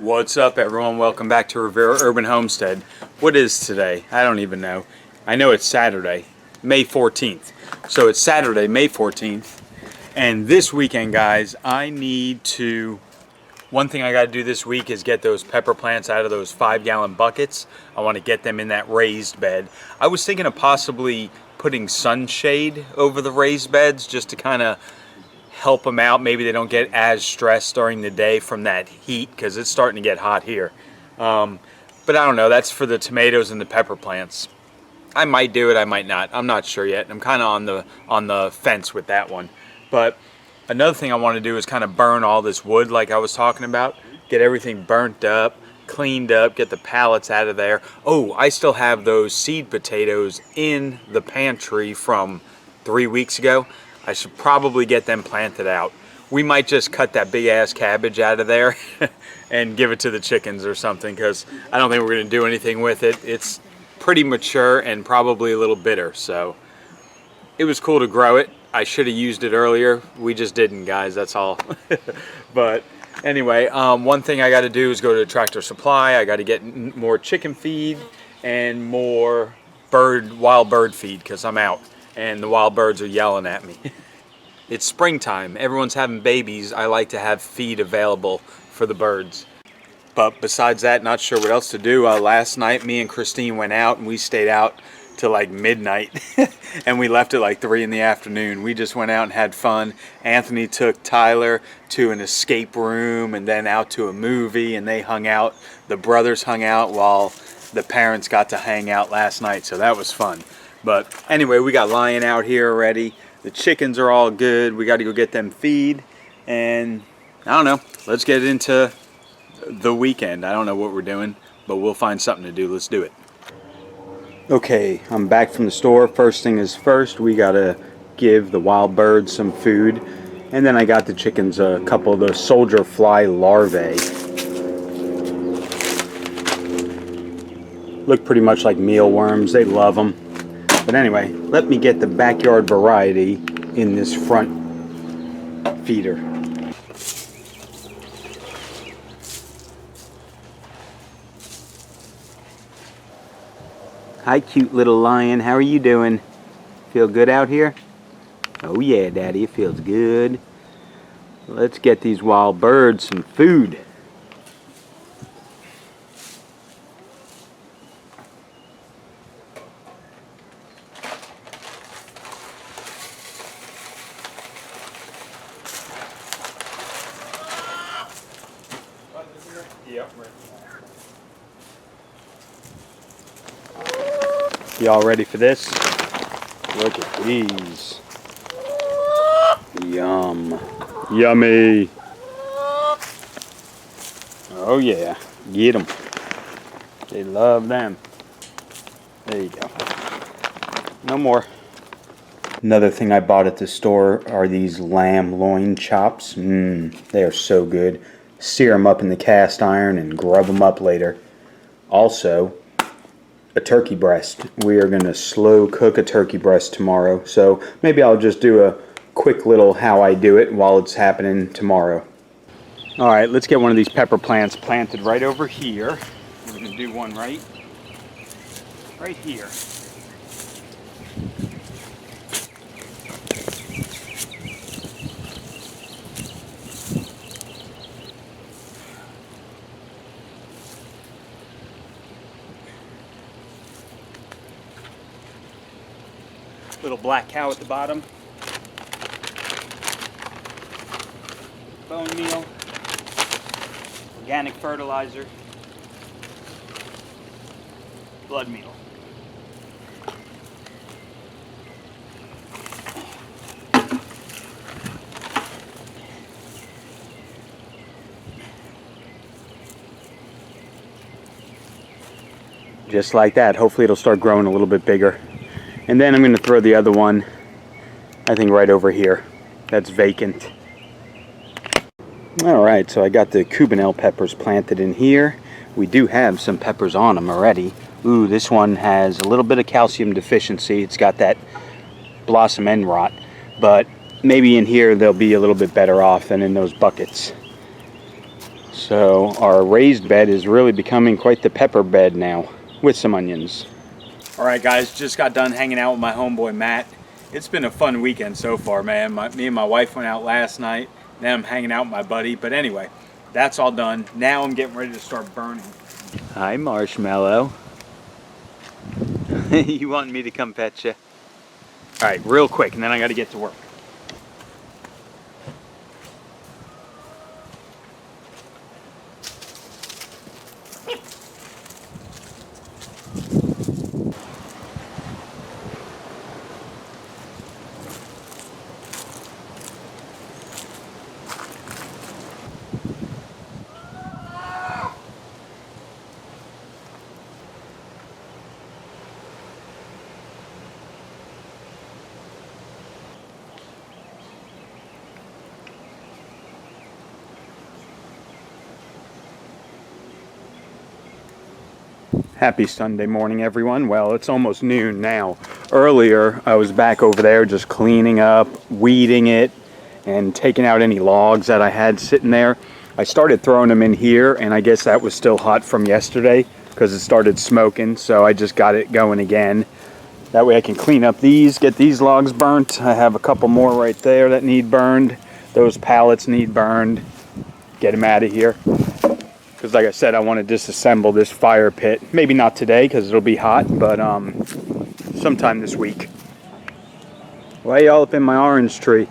What's up, everyone? Welcome back to Rivera Urban Homestead. What is today? I don't even know. I know it's Saturday, May 14th. So it's Saturday, May 14th. And this weekend, guys, one thing I got to do this week is get those pepper plants out of those 5-gallon buckets. I want to get them in that raised bed. I was thinking of possibly putting sunshade over the raised beds just to kind of help them out. Maybe they don't get as stressed during the day from that heat, because it's starting to get hot here. But I don't know. That's for the tomatoes and the pepper plants. I might do it, I might not. I'm not sure yet. I'm kind of on the fence with that one. But another thing I want to do is kind of burn all this wood like I was talking about. Get everything burnt up, cleaned up, get the pallets out of there. Oh, I still have those seed potatoes in the pantry from 3 weeks ago. I should probably get them planted out. We might just cut that big ass cabbage out of there and give it to the chickens or something, because I don't think we're going to do anything with it. It's pretty mature and probably a little bitter, so it was cool to grow it. I should have used it earlier. We just didn't, guys, that's all. But anyway, one thing I got to do is go to Tractor Supply. I got to get more chicken feed and more wild bird feed, because I'm out and the wild birds are yelling at me. It's springtime. Everyone's having babies. I like to have feed available for the birds. But besides that, not sure what else to do. Last night, me and Christine went out and we stayed out till like midnight. And we left at like 3 in the afternoon. We just went out and had fun. Anthony took Tyler to an escape room and then out to a movie, and they hung out. The brothers hung out while the parents got to hang out last night, so that was fun. But anyway, we got Lion out here already. The chickens are all good. We got to go get them feed. And I don't know. Let's get into the weekend. I don't know what we're doing, but we'll find something to do. Let's do it. Okay, I'm back from the store. First thing is first, we got to give the wild birds some food. And then I got the chickens a couple of those soldier fly larvae. Look pretty much like mealworms. They love them. But anyway, let me get the backyard variety in this front feeder. Hi, cute little lion. How are you doing? Feel good out here? Oh yeah, Daddy, it feels good. Let's get these wild birds some food. Y'all ready for this? Look at these. Yum. Yummy. Oh yeah, get them. They love them. There you go. No more. Another thing I bought at the store are these lamb loin chops. They are so good. Sear them up in the cast iron and grub them up later. Also, a turkey breast. We are going to slow cook a turkey breast tomorrow, so maybe I'll just do a quick little how I do it while it's happening tomorrow. Alright, let's get one of these pepper plants planted right over here. We're going to do one right here. Little black cow at the bottom. Bone meal. Organic fertilizer. Blood meal. Just like that. Hopefully it'll start growing a little bit bigger. And then I'm going to throw the other one, I think right over here. That's vacant. Alright, so I got the Cubanelle peppers planted in here. We do have some peppers on them already. Ooh, this one has a little bit of calcium deficiency. It's got that blossom end rot. But maybe in here they'll be a little bit better off than in those buckets. So our raised bed is really becoming quite the pepper bed now, with some onions. Alright guys, just got done hanging out with my homeboy Matt. It's been a fun weekend so far, man. Me and my wife went out last night. Now I'm hanging out with my buddy. But anyway, that's all done. Now I'm getting ready to start burning. Hi, Marshmallow. You want me to come pet you? Alright, real quick, and then I got to get to work. Happy Sunday morning, everyone. Well, it's almost noon now. Earlier, I was back over there just cleaning up, weeding it, and taking out any logs that I had sitting there. I started throwing them in here, and I guess that was still hot from yesterday because it started smoking, so I just got it going again. That way I can clean up these, get these logs burnt. I have a couple more right there that need burned. Those pallets need burned. Get them out of here. Because like I said, I want to disassemble this fire pit. Maybe not today because it'll be hot, but sometime this week. Why are y'all up in my orange tree?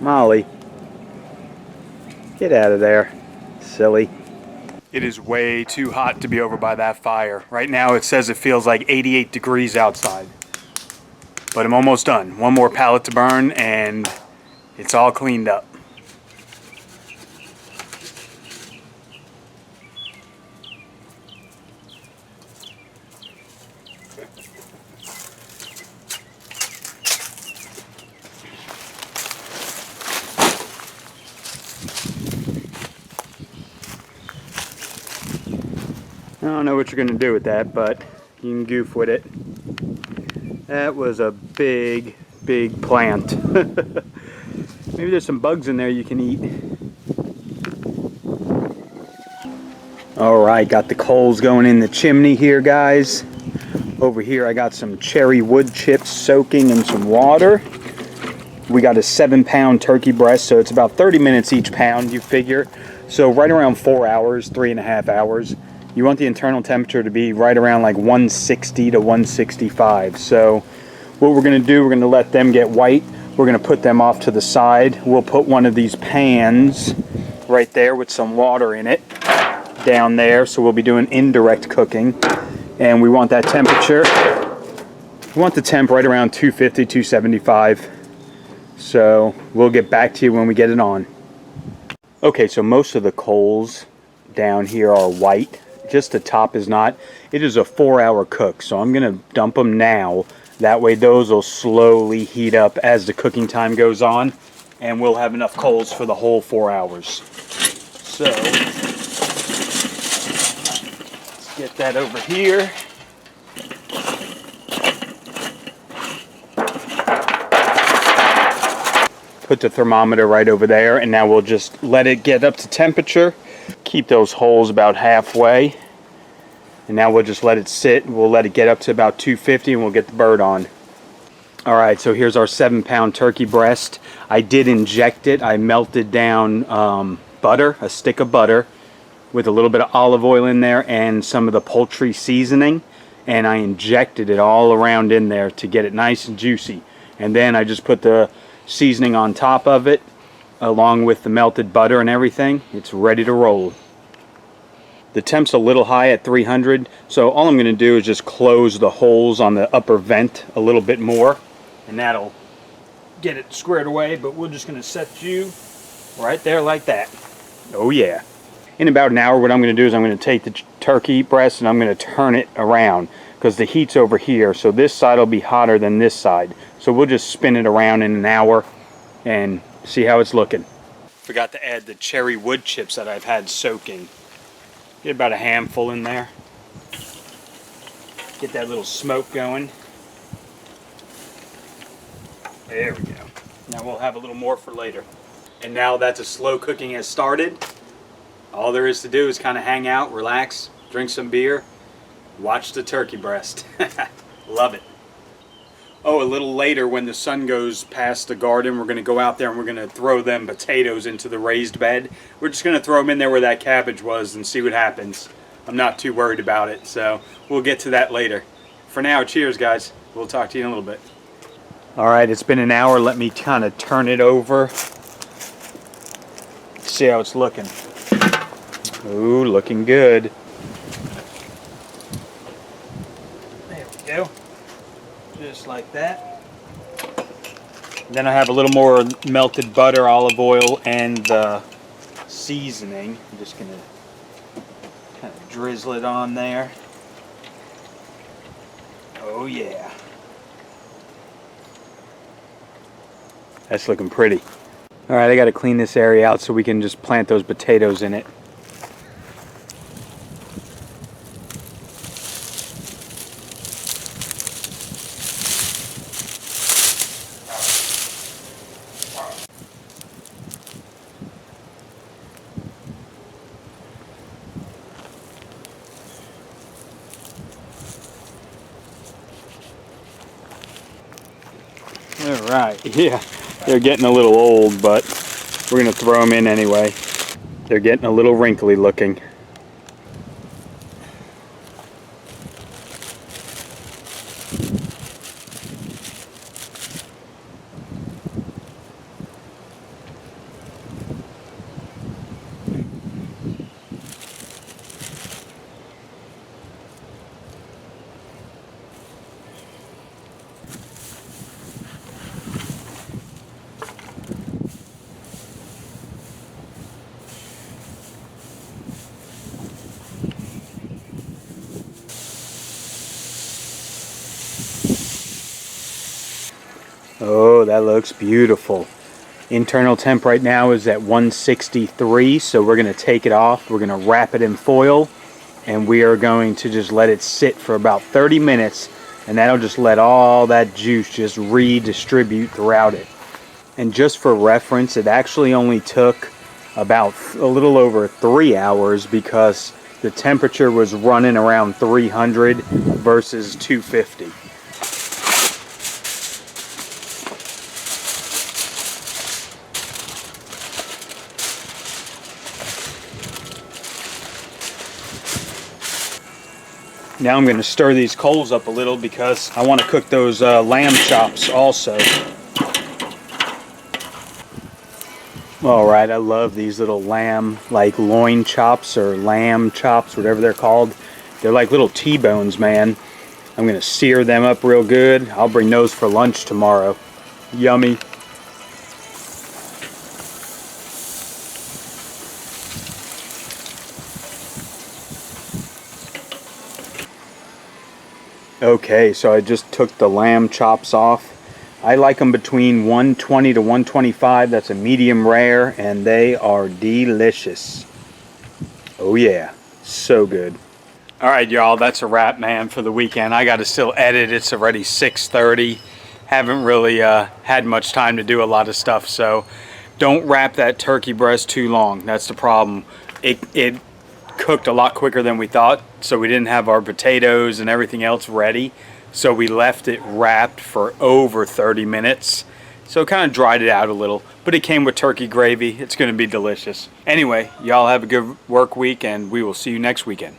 Molly. Get out of there. Silly. It is way too hot to be over by that fire. Right now it says it feels like 88 degrees outside. But I'm almost done. One more pallet to burn and it's all cleaned up. I don't know what you're going to do with that, but you can goof with it. That was a big, big plant. Maybe there's some bugs in there you can eat. Alright, got the coals going in the chimney here, guys. Over here I got some cherry wood chips soaking in some water. We got a 7-pound turkey breast, so it's about 30 minutes each pound, you figure. So right around 4 hours, 3.5 hours. You want the internal temperature to be right around like 160 to 165. So what we're going to do, we're going to let them get white. We're going to put them off to the side. We'll put one of these pans right there with some water in it down there. So we'll be doing indirect cooking. And we want that temperature. We want the temp right around 250, 275. So we'll get back to you when we get it on. Okay, so most of the coals down here are white. Just the top is not. It is a 4-hour cook, so I'm going to dump them now. That way those will slowly heat up as the cooking time goes on, and we'll have enough coals for the whole 4 hours. So, let's get that over here. Put the thermometer right over there, and now we'll just let it get up to temperature. Keep those holes about halfway, and now we'll just let it sit. We'll let it get up to about 250 and we'll get the bird on. Alright, so here's our 7-pound turkey breast. I did inject it. I melted down butter, a stick of butter with a little bit of olive oil in there and some of the poultry seasoning, and I injected it all around in there to get it nice and juicy. And then I just put the seasoning on top of it along with the melted butter and everything. It's ready to roll. The temp's a little high at 300, so all I'm going to do is just close the holes on the upper vent a little bit more, and that'll get it squared away. But we're just going to set you right there like that. Oh yeah. In about an hour, what I'm going to do is I'm going to take the turkey breast and I'm going to turn it around because the heat's over here, so this side will be hotter than this side. So we'll just spin it around in an hour and see how it's looking. Forgot to add the cherry wood chips that I've had soaking. Get about a handful in there. Get that little smoke going. There we go. Now we'll have a little more for later. And now that the slow cooking has started, all there is to do is kind of hang out, relax, drink some beer, watch the turkey breast. Love it. Oh, a little later when the sun goes past the garden, we're going to go out there and we're going to throw them potatoes into the raised bed. We're just going to throw them in there where that cabbage was and see what happens. I'm not too worried about it, so we'll get to that later. For now, cheers guys. We'll talk to you in a little bit. Alright, it's been an hour. Let me kind of turn it over. See how it's looking. Ooh, looking good. There we go. Just like that. Then I have a little more melted butter, olive oil, and the seasoning. I'm just going to kind of drizzle it on there. Oh yeah. That's looking pretty. Alright, I got to clean this area out so we can just plant those potatoes in it. Alright, yeah, they're getting a little old, but we're going to throw them in anyway. They're getting a little wrinkly looking. Oh, that looks beautiful. Internal temp right now is at 163, so we're going to take it off. We're going to wrap it in foil, and we are going to just let it sit for about 30 minutes, and that'll just let all that juice just redistribute throughout it. And just for reference, it actually only took about a little over 3 hours because the temperature was running around 300 versus 250. Now I'm going to stir these coals up a little because I want to cook those lamb chops also. Alright, I love these little lamb, like loin chops or lamb chops, whatever they're called. They're like little T-bones, man. I'm going to sear them up real good. I'll bring those for lunch tomorrow. Yummy. Okay, so I just took the lamb chops off. I like them between 120 to 125. That's a medium rare, and they are delicious. Oh yeah, so good. Alright y'all, that's a wrap, man, for the weekend. I got to still edit. It's already 6:30. Haven't really had much time to do a lot of stuff, so don't wrap that turkey breast too long. That's the problem. It cooked a lot quicker than we thought, so we didn't have our potatoes and everything else ready, so we left it wrapped for over 30 minutes, so it kind of dried it out a little, but it came with turkey gravy. It's going to be delicious. Anyway, y'all have a good work week, and we will see you next weekend.